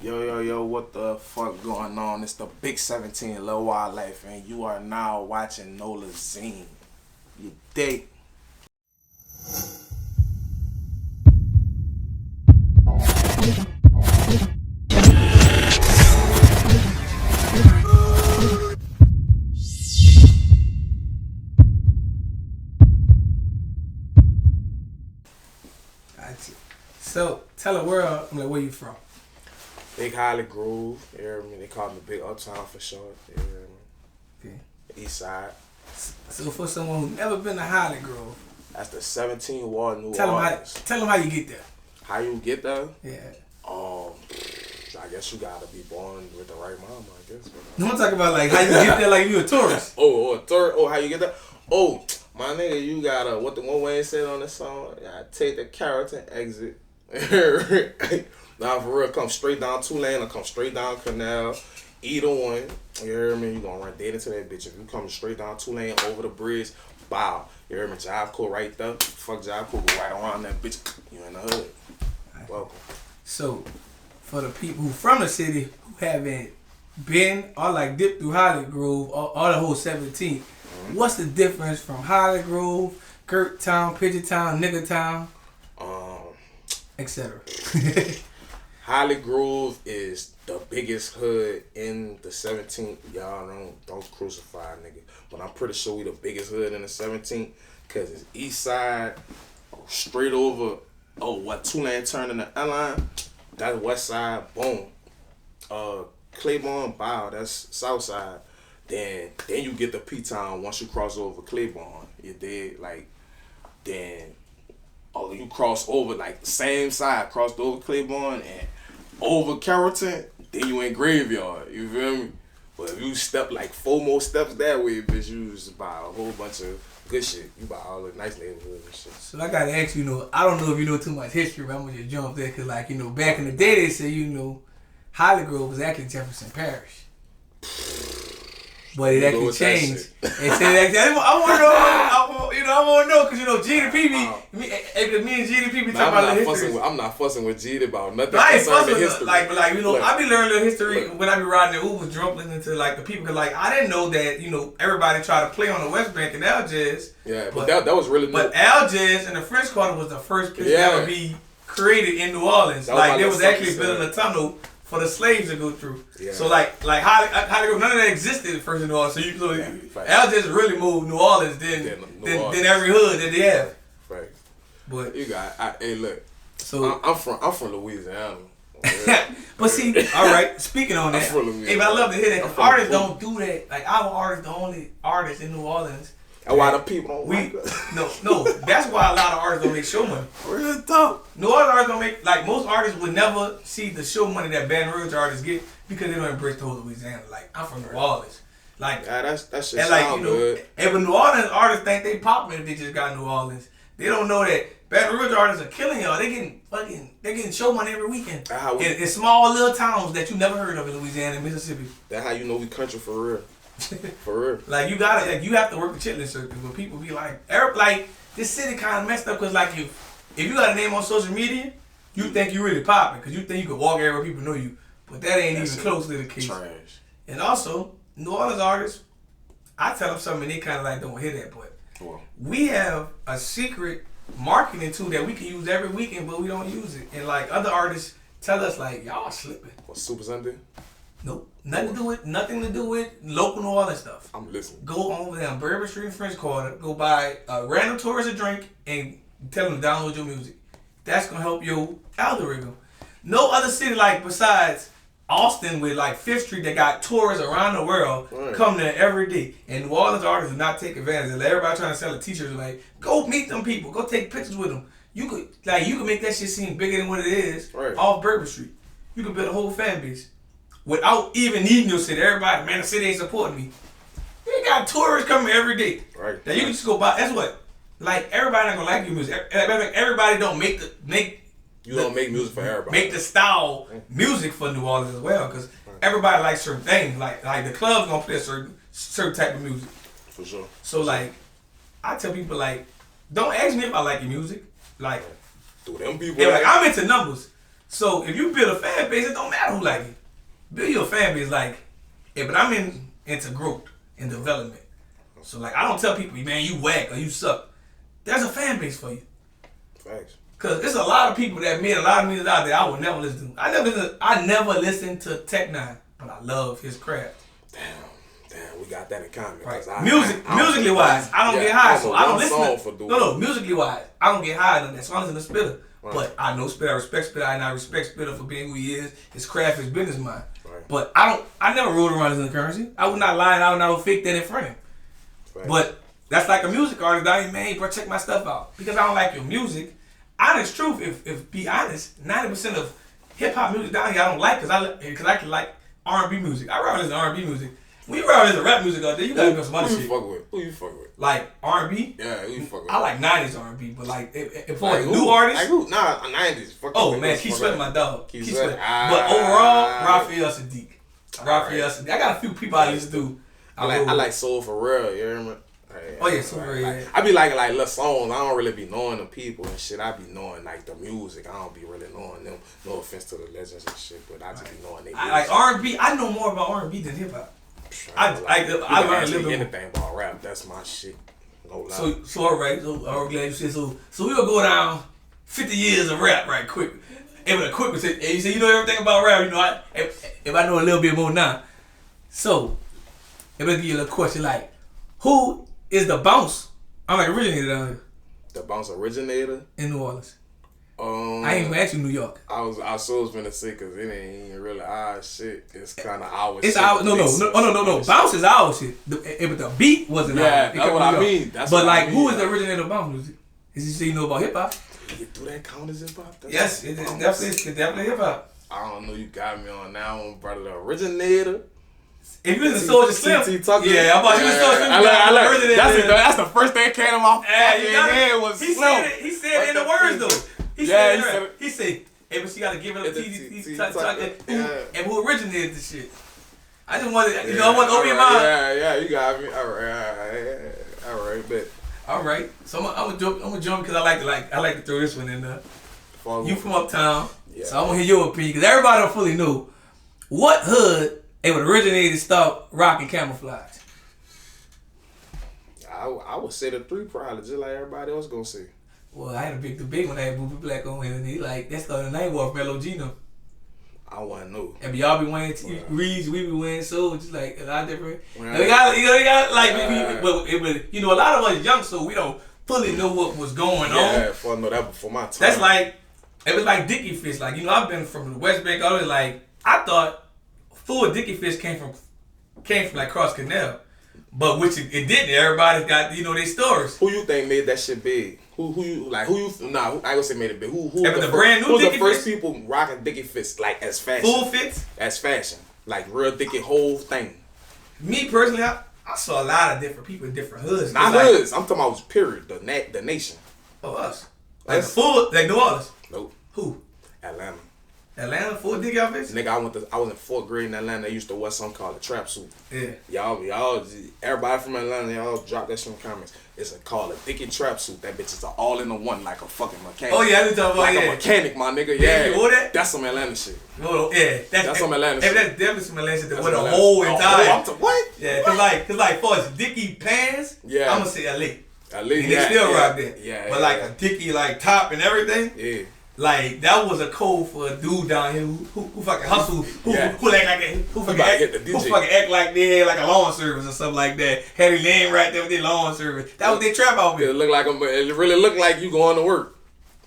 Yo, what the fuck going on? It's the Big 17 Lil Wild Life, and you are now watching Nolazine. You dig? So, tell the world, where you from? Big Holly Grove, you hear me? They call me Big Uptown for short, you hear me? Okay. East Side. So, for someone who never been to Holly Grove, That's the 17 Ward New tell Orleans. them how you get there. How you get there? Yeah. I guess you gotta be born with the right mom, I guess. No, I'm talking about like how you get there, like you a tourist. How you get there? Oh, my nigga, you gotta, what the one Wayne said on the song, you gotta take the Carrollton exit. Nah, for real, come straight down Tulane or come straight down Canal. Either one, you hear me? You gonna run dead into that bitch. If you come straight down Tulane over the bridge, bow. You hear me? Job Corps right there. Fuck Job Corps, go right around that bitch. You in the hood. Welcome. So, for the people who from the city who haven't been or like dipped through Holly Grove or the whole 17, what's the difference from Holly Grove, Gert Town, Pigeon Town, Nigger Town, etc.? Holly Grove is the biggest hood in the 17th. Y'all don't crucify nigga, but I'm pretty sure we the biggest hood in the 17th because it's East Side, straight over. Tulane turning the L-line. That's West Side. Boom. Claiborne, bow. That's South Side. Then you get to P-Town once you cross over Claiborne. You dig? Then you cross over like same side, crossed over Claiborne and over Carrollton, then you in Graveyard. You feel me? But if you step like 4 more steps that way, bitch, you just buy a whole bunch of good shit. You buy all the nice neighborhoods and shit. So I gotta ask you, I don't know if you know too much history, but I'm gonna just jump there, cause back in the day they say, Holly Grove was actually Jefferson Parish. But it actually changed. They said I want to know, because GDP me and GDP be talking about the history. I'm not fussing with GD about nothing. I ain't fussing with history. I be learning the history when I be riding the Uber, drunk listening to the people. Cause I didn't know that everybody tried to play on the West Bank and Algiers. Yeah, but that was really. But Algiers and the French Quarter was the first place to ever be created in New Orleans. They was actually building a tunnel for the slaves to go through. Yeah. So Holly Grove, none of that existed at first in New Orleans. So Algiers really moved New Orleans than every hood that they have. Right. But you got hey look. So I'm from Louisiana. But see, all right. Speaking on that, hey, but I love to hear that. Artists don't do that. Like our artists, the only artists in New Orleans. That's why the people don't like us. No. That's why a lot of artists don't make show money. Real talk. New Orleans artists don't make, most artists would never see the show money that Baton Rouge artists get because they don't embrace the whole Louisiana. I'm from New Orleans. That shit sound good. And when New Orleans artists think they popping if they just got New Orleans, they don't know that Baton Rouge artists are killing y'all. They getting show money every weekend. In small little towns that you never heard of in Louisiana and Mississippi. That's how you know we country for real. For real. You have to work the chitlin circuit, but people be this city kind of messed up because if you got a name on social media, you think you really popping because you think you could walk everywhere people know you, but that ain't even close to the case. Trash. And also, New Orleans artists, I tell them something and they kind of don't hear that, but we have a secret marketing tool that we can use every weekend, but we don't use it. And other artists tell us y'all slipping. What, Super Sunday? Nope. Nothing to do with local New Orleans stuff. I'm listening. Go over there on Bourbon Street and French Quarter. Go buy a random tourist a drink and tell them to download your music. That's gonna help your algorithm. No other city besides Austin with 5th Street that got tourists around the world come there every day. And New Orleans artists do not take advantage of it. Everybody trying to sell a t-shirt go meet them people. Go take pictures with them. You could make that shit seem bigger than what it is off Bourbon Street. You could build a whole fan base. Without even needing your city. Everybody, man, the city ain't supporting me. You got tourists coming every day. Right. That you can just go buy. That's what. Everybody not gonna like your music. Everybody don't make. You don't make music for everybody. Make the style music for New Orleans as well, because everybody likes certain things. Like the club's gonna play a certain type of music. For sure. So I tell people don't ask me if I like your music. Do them people. Yeah, I'm into numbers. So if you build a fan base, it don't matter who like it. Build your fan base like, yeah, but I'm into growth and development. So like I don't tell people, man, you whack or you suck. There's a fan base for you. Facts. Cause there's a lot of people that made a lot of music out there I would never listen to. I never listened to Tech Nine, but I love his craft. Damn, we got that in common. Right. Musically wise, I don't get high, so I don't listen. No, musically wise, I don't get high on that. So I listen to Spitter. Right. But I know Spitter, I respect Spitter, and I respect Spitter for being who he is, his craft, his business mind. Right. But I never ruled around his currency. I would not lie and I would not fake that in front of him. Right. But that's like a music artist. I mean, man, bro, check my stuff out. Because I don't like your music. Honest truth, if be honest, 90% of hip hop music down here I don't like because I can like R&B music. I rather listen to R&B music. When you rather listen to rap music out there, you gotta know some other shit. Who you fuck with? Like R&B? Yeah, who you fuck with? I like 90s R&B, but like if for like new artists, like who? Nah, 90s. Fuck oh man, Keith Sweat my dog. Keith Sweat. Sweat. But overall, Raphael Sadiq. Sadiq. I got a few people I listen to. I like Soul for Real. You hear me? Oh yeah, Soul for Real. Like, I be liking like little songs. I don't really be knowing the people and shit. I be knowing like the music. I don't be really knowing them. No offense to the legends and shit, but I just be knowing they. I like R&B. I know more about R&B than hip hop. I learned a little bit anything about rap. That's my shit. No lie. So all right. So I'm glad you said so. So we'll go down 50 years of rap right quick. And with a quick say, hey, you say you know everything about rap. You know, if I know a little bit more now. So, if I give you a little question like, who is the bounce? I'm like originator down here. The bounce originator in New Orleans. I ain't even asked you New York. I was gonna say because it ain't even really our shit. It's kind of our. It's our no. Bounce is our shit. But the beat wasn't ours. Yeah, that's what I mean. But like, who is the originator of bounce music? Is he say you know about hip hop? Do that count as hip hop? Yes, it's definitely hip hop. I don't know. You got me on that one, brother. The originator. If you listen to Soulja Slim, yeah, I'm about you listen to Soulja Slim. I like that's the first thing that came to my head was Slim. He said it in the words though. He said, hey, but you gotta give it up to and who originated the shit. I just wanted, I want to open your mind. Yeah, you got me. All right, bet. All right, so I'm gonna jump because I like to throw this one in there. You from uptown, so I want to hear your opinion because everybody don't fully know what hood it would originate to start rocking camouflage. I would say the 3 probably, just like everybody else gonna say. Well, I had a big debate when I had Boopy Black on here, and he like, that's the name was Mellow Gino. I wanna know. And y'all be wearing Reeds, we be wearing Soul, just like a lot different. Well, they got like, but you know, a lot of us young, so we don't fully know what was going on. Yeah, I know that before my time. That's like, it was like Dickie Fish. Like, you know, I've been from the West Bank, always like, I thought full Dickie Fish came from like Cross Canal. But which it didn't. Everybody's got, you know, their stories. Who you think made that shit big? Who you I ain't gonna say made it big. Who's the first people rocking Dickie Fits like as fashion? Full fits? As fashion. Like real Dickie whole thing. Me personally, I saw a lot of different people in different hoods. Not hoods. I'm talking about period. The nation. Oh, us. Like full, like New Orleans. Nope. Who? Atlanta, full Dickie outfits? Nigga, I was in 4th grade in Atlanta. They used to wear something called a trap suit. Yeah. Y'all, everybody from Atlanta, y'all drop that shit in the comments. It's called a Dickie trap suit. That bitch is all in the one like a fucking mechanic. Oh yeah, I talking about a mechanic, my nigga. Yeah. You know that? That's some Atlanta shit. Oh yeah, that's some Atlanta shit. That's definitely some Atlanta shit. With a whole entire. What? Yeah, cause like for us Dickie pants, yeah, I'm gonna say LA. LA, and they still rock that. Yeah. But like a Dickie like top and everything. Yeah. Like that was a code for a dude down here who fucking hustle, who act like that, who fucking act like they had like a lawn service or something like that. Had a lane right there with their lawn service. That was their trap outfit. It really looked like you going to work.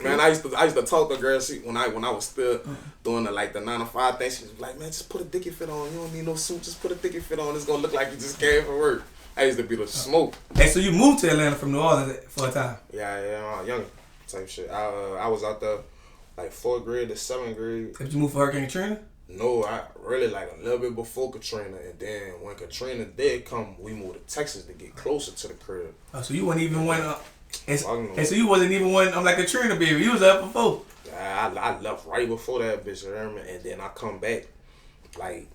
Man, I used to talk to girls when I was still doing the 9 to 5 thing. She was like, man, just put a Dickie fit on. You don't need no suit. Just put a Dickie fit on. It's gonna look like you just came from work. I used to be the smoke. Hey, so you moved to Atlanta from New Orleans for a time? Yeah, young type shit. I was out there. Like 4th grade to 7th grade. Did you move for Hurricane Katrina? No, I really like a little bit before Katrina, and then when Katrina did come, we moved to Texas to get closer to the crib. Oh, so you wasn't even one. And so you wasn't even one. I'm like a Katrina baby. You was up before. I left right before that bitch, and then I come back, like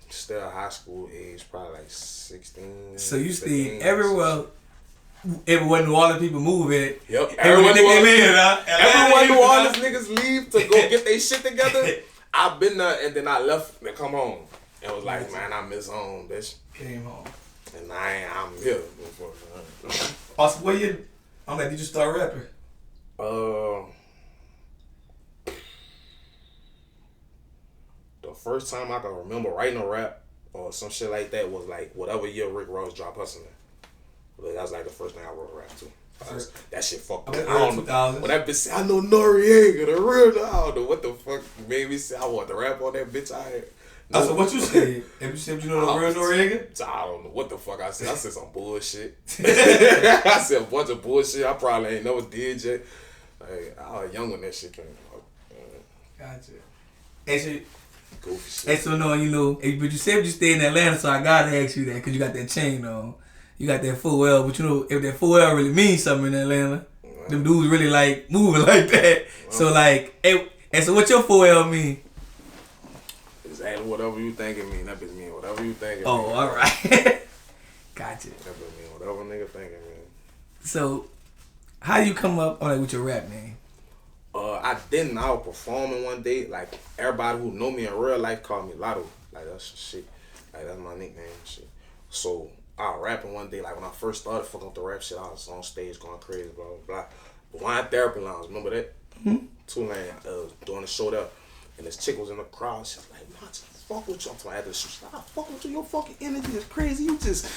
still high school age, probably like 16. So you stayed everywhere everyone New Orleans people move in it. Yep. Everyone New Orleans niggas leave to go get their shit together. I've been there and then I left and come home. And was like, man, I miss home, bitch. Came home. And I'm here. Also, what year? I'm like, did you start rapping? The first time I can remember writing a rap or some shit like that was like whatever year Rick Ross dropped Hustling. That was like the first thing I wrote a rap to. That shit fucked me. I don't know. When that bitch said, I know Noriega, the real, I don't know what the fuck made me say I want to rap on that bitch. No. So what you said? Have you said you know the real Noriega? I don't know what the fuck I said. I said some bullshit. I said a bunch of bullshit I probably ain't never did yet. Like, I was young when that shit came out. Gotcha. And so, goofy shit. And so no, you know, but you said you stayed in Atlanta, so I gotta ask you that because you got that chain on. You got that 4L, but you know, if that 4L really means something in Atlanta, them dudes really like moving like that. So like, and so what your 4L mean? Exactly whatever you think it mean. That bitch mean whatever you think it mean. Oh, all right. Gotcha. That bitch mean whatever nigga think it mean. So, how you come up on with your rap name? I was performing one day. Like everybody who know me in real life call me Lotto. Like that's shit. Like that's my nickname and shit. So I was rapping one day. Like when I first started fucking up the rap shit, I was on stage going crazy, blah blah blah. Wine Therapy Lounge, remember that? Mm-hmm. Tulane doing the show there, and this chick was in the crowd. She was like, "Man, fuck with you." I'm talking after the show. She's like, "I fuck with you. Your fucking energy is crazy. You just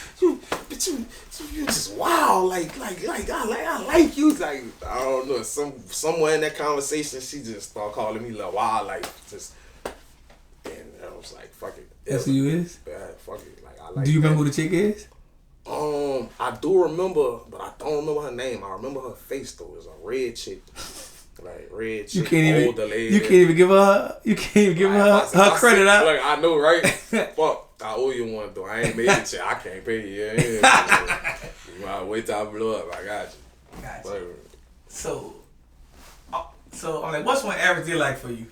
wow. Like I like you. Like I don't know. Somewhere in that conversation, she just started calling me like wild. Like just. And I was like, "Fuck it." That's who you is? Yeah, fuck it. Like I like. Do you remember who the chick is? I do remember, but I don't remember her name. I remember her face though. It was a red chick. Like red chick, older lady. You can't even give her her credit out. Like I know, right? Fuck, I owe you one though. I ain't made it yet. I can't pay you. Yeah. You might wait till I blow up. I got you. Gotcha. So I'm like, what's one average day like for you?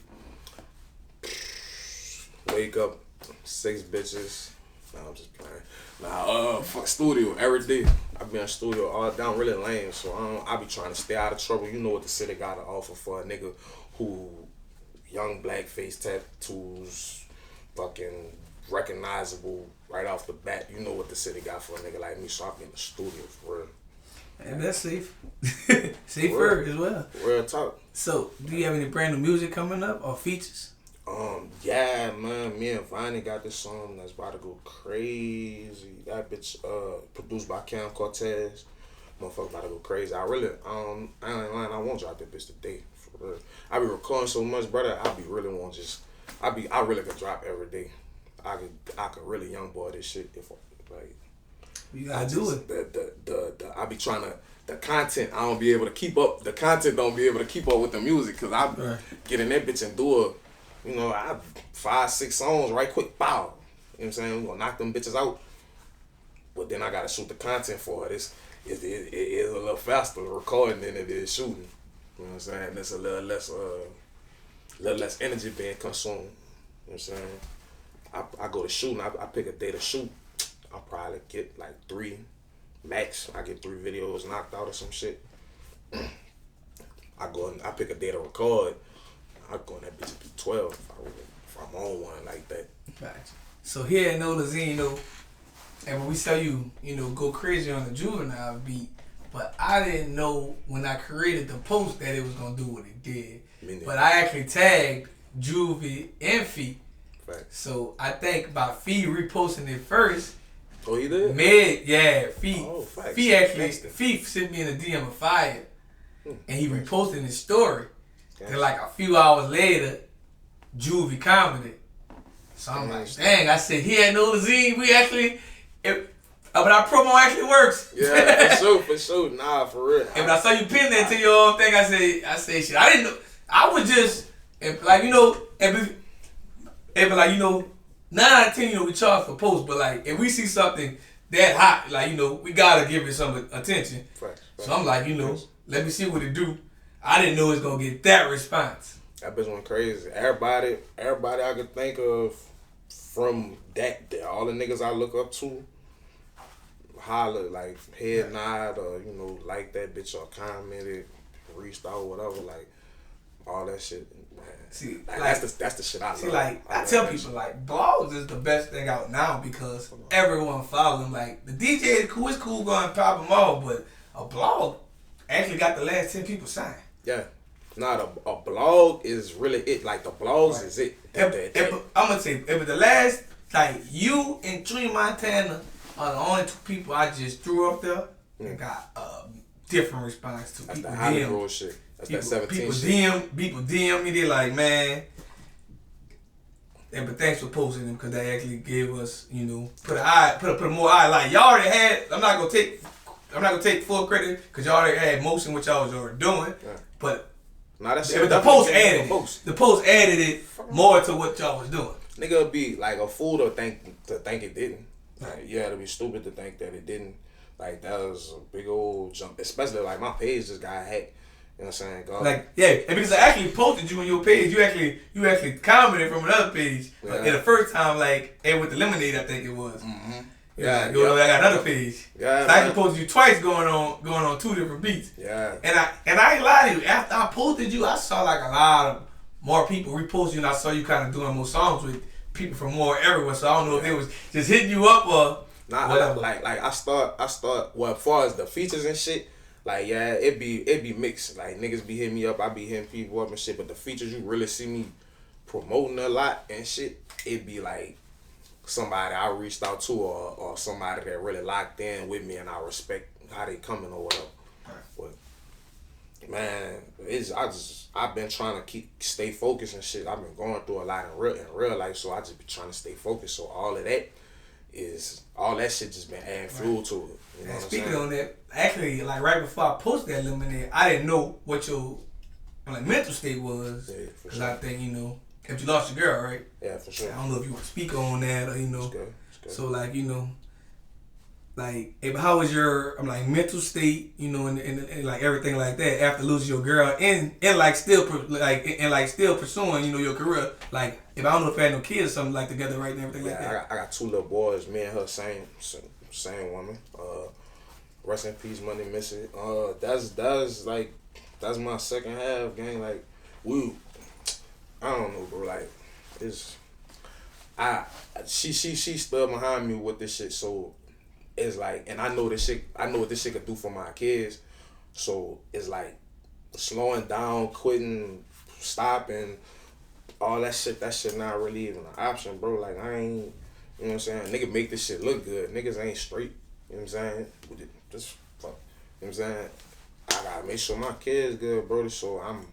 Wake up, 6 bitches. Nah, I'm just playing. Nah, fuck studio every day. I be in studio all day. I'm really lame, so I be trying to stay out of trouble. You know what the city got to offer for a nigga who young black face tattoos, fucking recognizable right off the bat. You know what the city got for a nigga like me, so I be in the studio for real. And that's safe. Safer as well. Real talk. So, do you have any brand new music coming up or features? Yeah, man, me and Viney got this song that's about to go crazy. That bitch, produced by Cam Cortez. Motherfucker about to go crazy. I ain't lying, I won't drop that bitch today, for real. I be recording so much, brother, I really could drop every day. I could really young boy this shit if, like. You gotta do it. I be trying to, the content, I don't be able to keep up. The content don't be able to keep up with the music, cause I get in that bitch and do a, you know, I have 5-6 songs right quick, pow. You know what I'm saying? We gonna knock them bitches out. But then I gotta shoot the content for it. It is a little faster recording than it is shooting. You know what I'm saying? There's a little less energy being consumed. You know what I'm saying? I go to shooting, I pick a day to shoot. I'll probably get like 3 max. I get 3 videos knocked out or some shit. I go and I pick a day to record. I go in that bitch to be 12 if I'm on one like that. Gotcha. So here at Nolazine, you know, and when we saw you, you know, go crazy on the Juvenile beat, but I didn't know when I created the post that it was gonna do what it did. But I actually tagged Juvie and Fee. Facts. So I think about Fee reposting it first. Oh, you did? Fee. Oh, facts. Fee sent me in a DM of fire, and he reposted his story. Then like a few hours later, Juvie commented. So I'm like, dang, I said, he had Nolazine, we actually, but our promo actually works. Yeah, for sure. Nah, for real. And when I saw you pin that to your own thing, I said shit. I didn't know, I was just, like, you know, but like, you know, 9 out of 10, you know, we charge for posts, but like, if we see something that hot, like, you know, we gotta give it some attention. Right. So I'm like, you know, let me see what it do. I didn't know it was gonna get that response. That bitch went crazy. Everybody I could think of from that, all the niggas I look up to, holler, like head nod, or like that bitch or commented, reached out, whatever, like all that shit. Man. See, that's the shit I love. See, like I tell people, like blogs is the best thing out now because everyone follow them. Like the DJ is cool, it's cool going pop them all, but a blog actually got the last 10 people signed. Yeah. Nah, a blog is really it. Like the blogs is it. I'm gonna say if the last, like you and Dream Montana are the only 2 people I just threw up there and got different response to. That's People the Hollywood shit. That's that 17 shit. People DM me, they like, man. But thanks for posting them because they actually gave us, put more eye. Like y'all already had. I'm not gonna take full credit because y'all already had most of what y'all was already doing. Yeah. But the post added it. The post added it more to what y'all was doing. Nigga would be like a fool to think it didn't. Like you had to be stupid to think that it didn't. Like that was a big old jump. Especially like my page just got hacked. You know what I'm saying? Like, yeah, and because I actually posted you on your page, you actually commented from another page. Yeah. And the first time, like, and with the lemonade, I think it was. Mm-hmm. Yeah, I got another page. Yeah, so I actually posted you twice going on 2 different beats. Yeah. And I ain't lie to you. After I posted you, I saw like a lot of more people repost you, and I saw you kind of doing more songs with people from more everywhere. So I don't know if it was just hitting you up or whatever. Like I start. Well, as far as the features and shit. Like it be mixed. Like niggas be hitting me up, I be hitting people up and shit. But the features you really see me promoting a lot and shit, it be like somebody I reached out to or somebody that really locked in with me and I respect how they coming or whatever. But man, I've been trying to stay focused and shit. I've been going through a lot in real life, so I just be trying to stay focused. So all that shit just been adding fuel to it. You know what I'm speaking on that, actually, like right before I posted that lemonade, I didn't know what your mental state was. Yeah, for sure. I think if you lost your girl, right? Yeah, for sure. I don't know if you want to speak on that or It's good. So like how was your mental state, and like everything like that after losing your girl and still pursuing your career. Like if I don't know if I had no kids or something like together right and everything like that. I got 2 little boys. Me and her same woman. Rest in peace, Money Missy. That's my second half gang. Like I don't know, bro. Like she stood behind me with this shit. So it's like, and I know what this shit could do for my kids. So it's like slowing down, quitting, stopping, all that shit. That shit not really even an option, bro. Like I ain't, you know what I'm saying? Nigga make this shit look good. Niggas ain't straight. You know what I'm saying? Just fuck. You know what I'm saying? I gotta make sure my kids good, bro. So I'm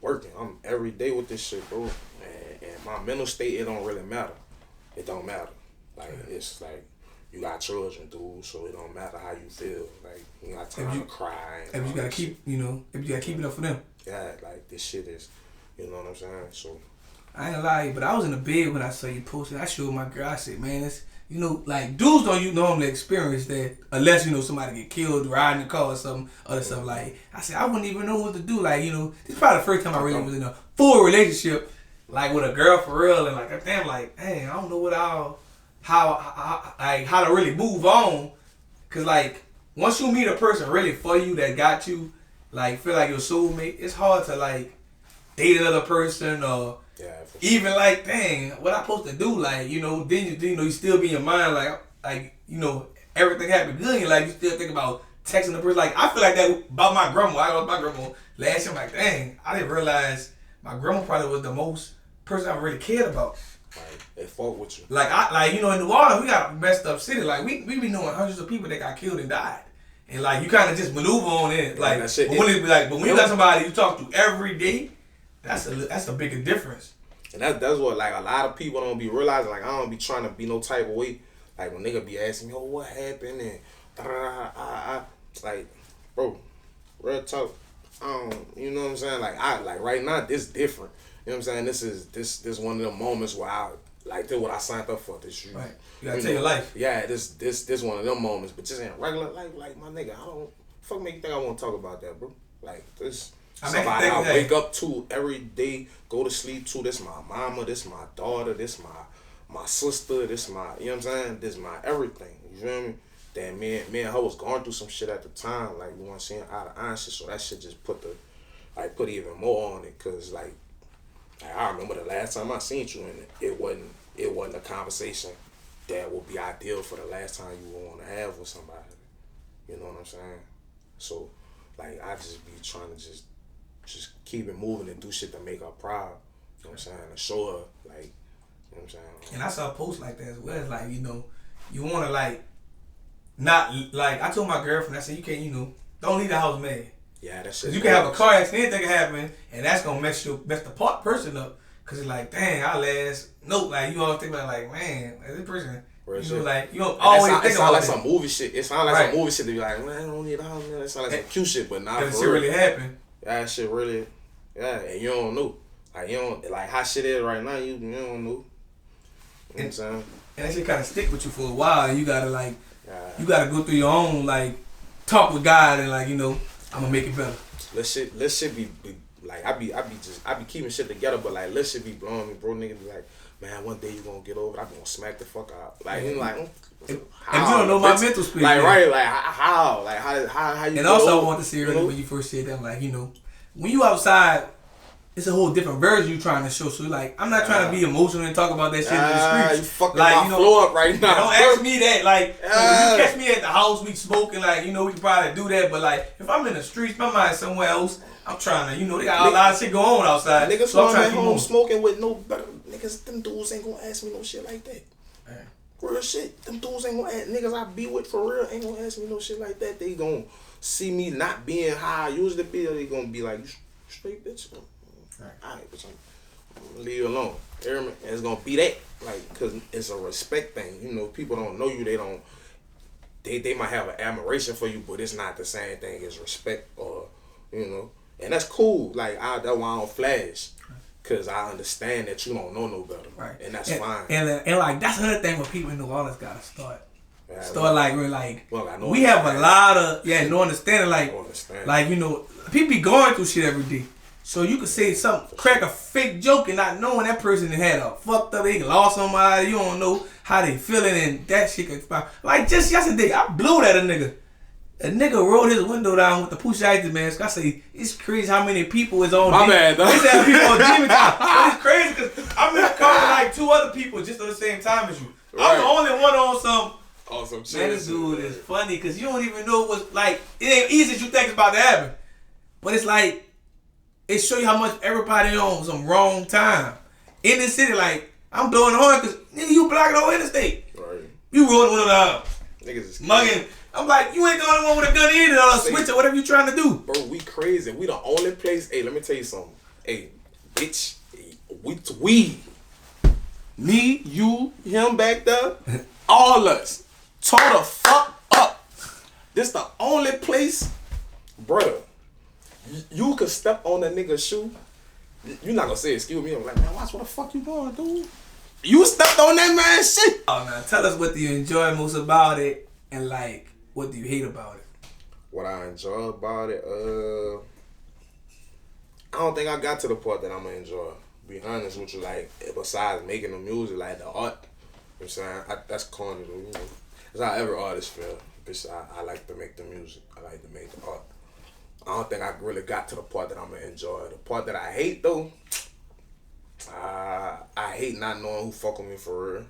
working. I'm every day with this shit, bro. And my mental state, it don't really matter. It don't matter. Like it's like you got children, dude. So it don't matter how you feel. Like you got time to cry. If you gotta keep, if you gotta keep it up for them. Yeah, like this shit is, you know what I'm saying. So I ain't gonna lie, but I was in the bed when I saw you posted. I showed my girl. I said, man, it's. Like dudes don't normally experience that unless somebody get killed riding the car or some other stuff. Like I said, I wouldn't even know what to do. Like this is probably the first time I really was in a full relationship, like with a girl for real, and like damn, like dang, I don't know how to really move on, cause like once you meet a person really for you that got you, like feel like your soulmate, it's hard to like date another person or. Yeah, even like, dang, what I supposed to do? Like, then you still be in your mind, like, everything happened good. Like, you still think about texting the person. Like, I feel like that about my grandma. I lost my grandma last year. I'm like, dang, I didn't realize my grandma probably was the most person I really cared about. Like, they fought with you. Like, in New Orleans, we got a messed up city. Like, we be knowing hundreds of people that got killed and died. And like, you kind of just maneuver on it. Like, but when you got somebody you talk to every day, that's a bigger difference. And that's what like a lot of people don't be realizing. Like I don't be trying to be no type of way. Like when nigga be asking me, oh what happened and like, bro, real talk. You know what I'm saying? Like right now this different. You know what I'm saying? This one of the moments where I like this what I signed up for this year. Right. You gotta take your life. Yeah, this one of them moments. But just in regular life, like my nigga, I don't fuck make you think I wanna talk about that, bro. Like this. Somebody I wake up to every day, go to sleep to. This my mama, this my daughter, this my sister, this my, you know what I'm saying? This my everything. You feel me? then me and her was going through some shit at the time, like we weren't seeing eye to eye shit, so that shit just put even more on it, cause like I remember the last time I seen you, and it wasn't a conversation that would be ideal for the last time you would want to have with somebody. You know what I'm saying? So like I just be trying to just keep it moving and do shit to make her proud. You know what I'm saying? And show her like, you know what I'm saying? And I saw a post like that as well. It's like, you know, you want to like, not like, I told my girlfriend, I said, you can't, you know, don't leave the house mad. Yeah, that shit. You can have a car accident, anything can happen, and that's gonna mess the person up. Cause it's like, dang, our last note, like you always think about, like, man, this person, real you know, shit. like you don't always think about it. It sound like some movie shit. It sound like some movie shit to be like, man, I don't need a house, man. It sound like some cute shit, but not that for shit real. really happen. That shit really, yeah, and you don't know. Like you don't like how shit is right now. You don't know. You know what I'm saying? And that shit kind of stick with you for a while. And you gotta like, you gotta go through your own like talk with God and like, you know, I'm gonna make it better. Let shit be like I be keeping shit together, but like let shit be blowing me, bro. Nigga be like, man, one day you gonna get over it. I'm gonna smack the fuck out. Like you know, like if you don't know my mental speed, like right, like how you. And also I want to see earlier when you first said that, like, you know, when you outside, it's a whole different version you trying to show. So like, I'm not trying to be emotional and talk about that shit in the streets. You fucking like, my you know, flow up right now. Don't ask me that. Like, if you catch me at the house, we smoking. Like, you know, we can probably do that. But like, if I'm in the streets, my mind's somewhere else. I'm trying to, you know, they got a lot of shit going on outside. Niggas so I'm trying at to home smoking with no better niggas. Them dudes ain't gonna ask me no shit like that. Man. Real shit. Them dudes ain't gonna ask niggas I be with for real. Ain't gonna ask me no shit like that. They gonna see me not being how I used to be. Or they gonna be like, you straight bitch. Alright, bitch. I'm gonna leave you alone. And it's gonna be that, like, cause it's a respect thing. You know, people don't know you. They don't. They might have an admiration for you, but it's not the same thing as respect or, you know. And that's cool. Like, that's why I don't flash. Cause I understand that you don't know no better. Right. And that's fine. And like, that's another thing where people in New Orleans gotta start. Yeah, start like, we're like, well, we have a lot of, no understanding. Like, like, you know, people be going through shit every day. So you could say something, crack a fake joke and not knowing that person had a fucked up, they lost somebody, you don't know how they feeling and that shit could spot. Like just yesterday, I blew at a nigga. A nigga rolled his window down with the push icy mask. I say, it's crazy how many people is on. My bad, though. They said people on Demon Time. But it's crazy because I'm in the car with like 2 other people just at the same time as you. Right. I'm the only one on some. Awesome shit. Man, this dude is funny because you don't even know what's like. It ain't easy as you think it's about to happen. But it's like, it show you how much everybody on some wrong time. In the city, like, I'm blowing the horn because you blocking the whole interstate. Right. You rolling one of the niggas is mugging. I'm like, you ain't the only one with a gun either or a switch or whatever you trying to do. Bro, we crazy. We the only place. Hey, let me tell you something. Hey, bitch, we, me, you, him back there, all us, tore the fuck up. This the only place, brother. You could step on a nigga's shoe. You're not gonna say excuse me. I'm like, man, watch what the fuck you doing, dude. You stepped on that man's shit. Oh man, tell us what do you enjoy most about it, and like, what do you hate about it? What I enjoy about it, I don't think I got to the part that I'm gonna enjoy. Be honest with you, like, besides making the music, like the art, you know what I'm saying? That's corny, you know. That's how every artist feel. Bitch, I like to make the music. I like to make the art. I don't think I really got to the part that I'm gonna enjoy. The part that I hate though, I hate not knowing who fuck with me for real.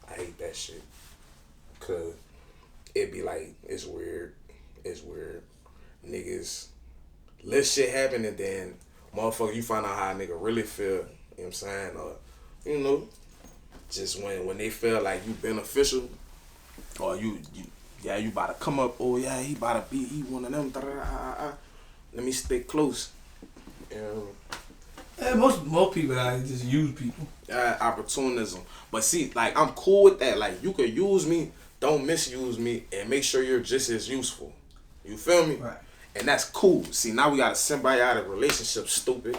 I hate that shit. Cause it be like, it's weird. Niggas, let shit happen and then motherfucker, you find out how a nigga really feel. You know what I'm saying? Or, you know, just when they feel like you beneficial or you about to come up, oh yeah, he about to be, he one of them, let me stay close. You know? Yeah, most people just use people. Opportunism. But see, like, I'm cool with that. Like, you could use me, don't misuse me, and make sure you're just as useful. You feel me? Right. And that's cool. See, now we got a symbiotic relationship, stupid.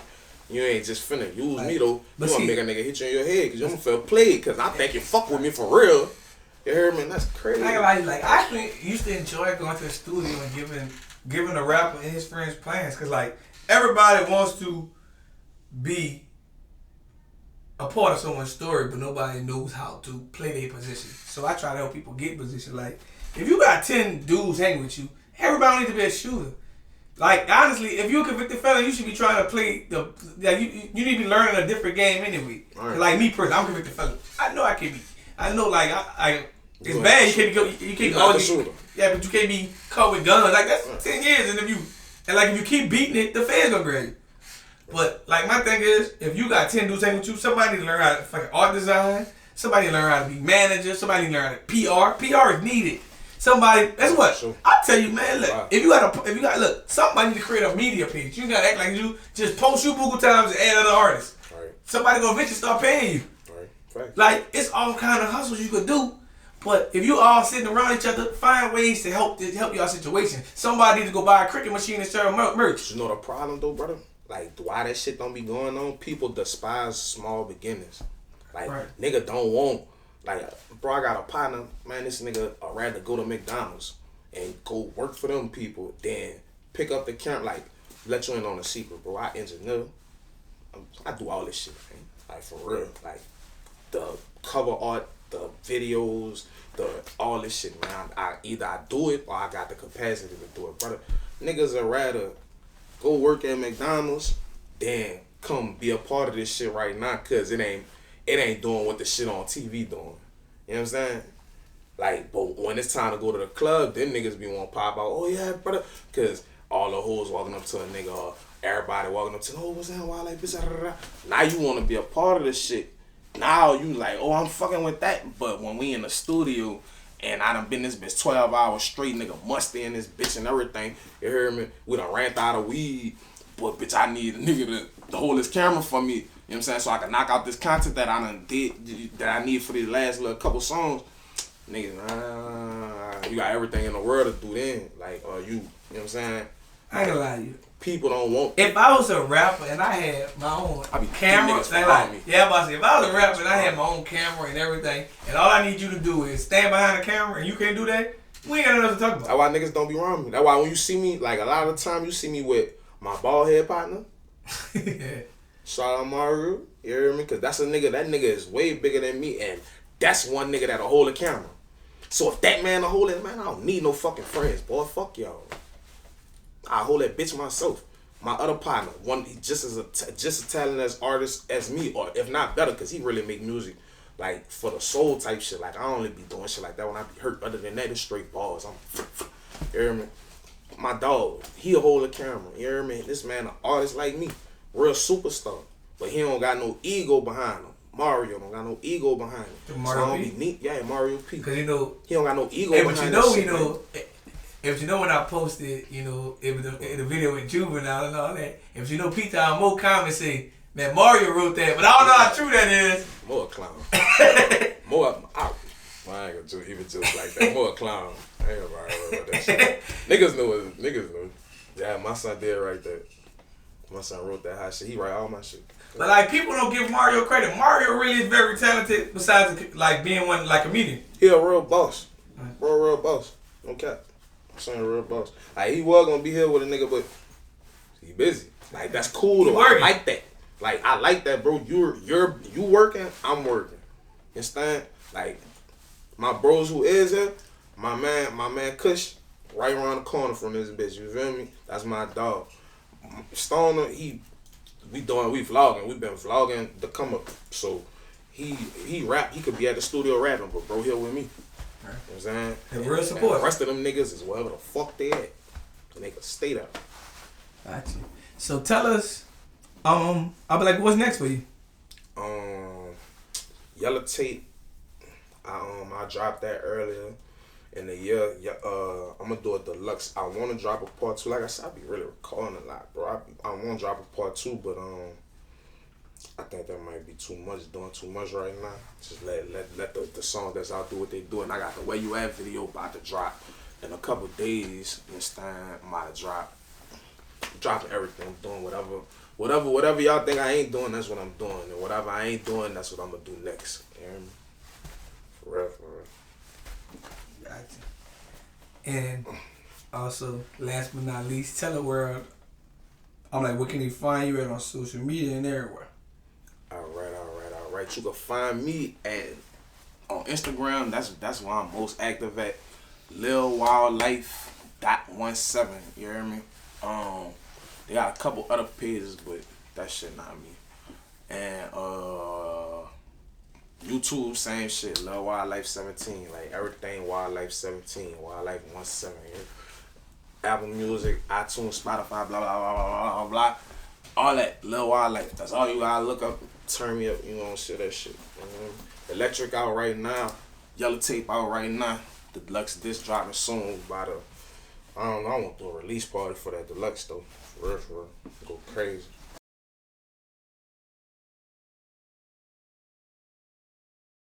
You ain't just finna use me, though. You gonna make a nigga hit you in your head because you don't feel played because I think you fuck with me for real. You heard me? That's crazy. Like I actually used to enjoy going to the studio and giving the rapper and his friends plans because, like, everybody wants to be a part of someone's story, but nobody knows how to play their position. So I try to help people get position. Like, if you got 10 dudes hanging with you, everybody needs to be a shooter. Like, honestly, if you're a convicted felon, you should be trying to play the. Like, you need to be learning a different game anyway. Right. Like me personally, I'm a convicted felon. I know I can be. I know, like, it's bad. You can't always. Yeah, but you can't be caught with guns. Like, that's 10 years, and if you keep beating it, the feds gonna grab you. But like my thing is, if you got 10 dudes hanging with you, somebody need to learn how to fucking art design. Somebody need to learn how to be manager. Somebody need to learn how to PR. PR is needed. Somebody, that's what sure. I tell you, man. Look, wow. if you got look, somebody need to create a media page. You gotta act like you just post your Google times and add other artists. Right. Somebody gonna eventually start paying you. Right. Like, it's all kind of hustles you could do. But if you all sitting around each other, find ways to help y'all situation. Somebody need to go buy a cricket machine and sell merch. You know the problem though, brother? Like, why that shit don't be going on? People despise small beginners. Like, right. Nigga don't want. Like, bro, I got a partner, man, this nigga I'd rather go to McDonald's and go work for them people than pick up the camera. Like, let you in on a secret, bro. I engineer. I do all this shit, man. Like, for real. Like, the cover art, the videos, all this shit, man. Either I do it or I got the capacity to do it, brother. Niggas would rather go work at McDonald's than come be a part of this shit right now, cause it ain't doing what the shit on TV doing. You know what I'm saying? Like, but when it's time to go to the club, them niggas be wanna pop out, oh yeah, brother, cause all the hoes walking up to a nigga, or everybody walking up to, oh, what's that, why, like, bitch, now you wanna be a part of this shit. Now you like, oh, I'm fucking with that. But when we in the studio and I done been this bitch 12 hours straight, nigga musty in this bitch and everything, you hear me? We done ran out of weed, but bitch, I need a nigga to hold this camera for me, you know what I'm saying? So I can knock out this content that I done did, that I need for these last little couple songs. Niggas, you got everything in the world to do then. Like, you know what I'm saying? I ain't gonna lie to you. People don't want. If I was a rapper and I had my own camera, if I was a rapper and I had my own camera and everything, and all I need you to do is stand behind the camera and you can't do that, we ain't got nothing to talk about. That's why niggas don't be around me. That's why when you see me, like a lot of the time you see me with my bald head partner. Yeah. Shout out Mario, you hear me? Cause that's a nigga, that nigga is way bigger than me, and that's one nigga that'll hold a camera. So if that man will hold it, man, I don't need no fucking friends, boy. Fuck y'all. I hold that bitch myself. My other partner, one, he just as talented as artist as me, or if not better, cause he really make music like for the soul type shit. Like I only be doing shit like that when I be hurt. Other than that, it's straight balls. You hear me? My dog, he'll hold a camera. You hear me? This man, an artist like me, real superstar, but he don't got no ego behind him. Mario don't got no ego behind him. Mario so I don't P? be neat. Yeah, Mario P. Cause he don't got no ego behind him. But you know, if you know when I posted, if the video with Juvenile and all that, if you know P-Town, more comments say, man, Mario wrote that, but I don't know how true that is. More a clown. I ain't gonna even joke like that. More a clown. I ain't gonna worry about that shit. Niggas know. Yeah, my son did write that. My son wrote that hot shit. He write all my shit. But like, people don't give Mario credit. Mario really is very talented. Besides like being one like a comedian. He a real boss. Real boss. No cap. Son, real boss. Like he was gonna be here with a nigga, but he busy. Like that's cool though. I like that. Like I like that, bro. You working, I'm working. You understand? Like my bros who is here, my man Kush, right around the corner from this bitch. You feel me? That's my dog. Stoner, we vlogging. We've been vlogging the come up. So he rap. He could be at the studio rapping, but bro here with me. You know what I'm saying? And real support. And the rest of them niggas is wherever the fuck they at. And they can stay there. Gotcha. So tell us, I'll be like, what's next for you? Yellow Tape. I dropped that earlier in the year. I'm gonna do a deluxe. I wanna drop a part 2. Like I said, I be really recording a lot, bro. I wanna drop a part 2, but I think that might be too much, doing too much right now. Just let the song that's out do what they do. And I got the Where You At video about to drop in a couple days. This time I'm about to dropping everything, doing whatever y'all think I ain't doing, that's what I'm doing. And whatever I ain't doing, that's what I'm gonna do next. You hear me? For real. Gotcha. And also, last but not least, tell the world, I'm like, where can they find you at on social media and everywhere? All right. right? You can find me on Instagram. That's where I'm most active at. LilWildlife.17. You hear me? They got a couple other pages, but that shit not me. And YouTube, same shit. Lil Wildlife 17. Like everything Wildlife 17, Wildlife 17. Apple Music, iTunes, Spotify, blah blah blah blah blah blah. All that Lil Wildlife. That's all you gotta look up. Turn me up. You know, shit that shit. Electric out right now. Yellow Tape out right now. The deluxe disc dropping soon. By the I don't know. I want to do a release party for that deluxe though. For real, for real. Go crazy.